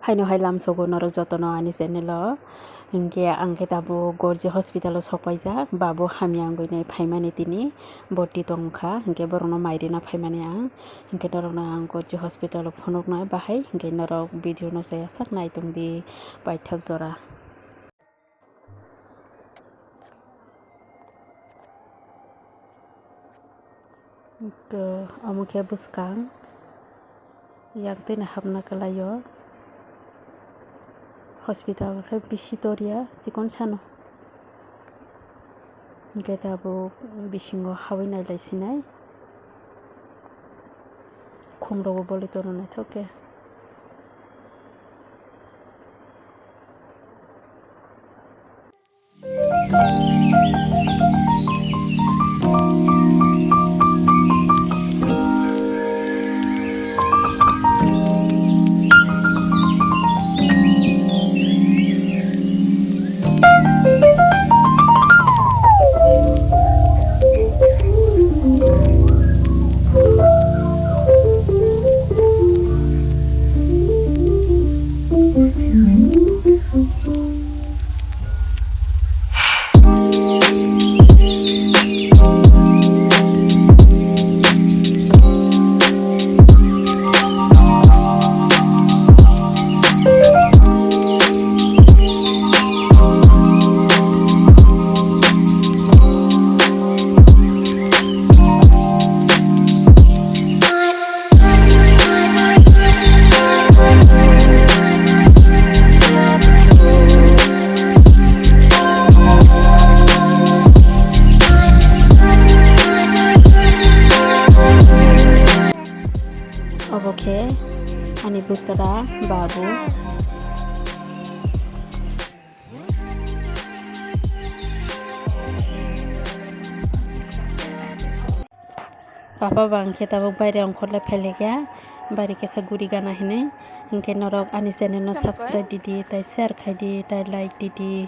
haino hailam sogo norok jotono ani channel hingke angke tabo gorji hospital o sokpaijak babu hamyang goine phaimani tini boti tongkha hingke borokno mairina phaimani ang hingke norokno ang gorji hospital o phunuknai bahai hingke norok video no saya sak naitongdi paithak jora. Amo khe bwskang yaktwini hapna klaio hospital khe bisi toria chikon sano hingke tabo bisingo hawi nailai sinai khum rogo boli tono naithok ke. Oke, ani bukara babu. Papa bangke tabok baire ongkhorle phailekya baire kesa guri gana hinai hingke norok ani channel no subscribe didi tai share khai di tai like didi.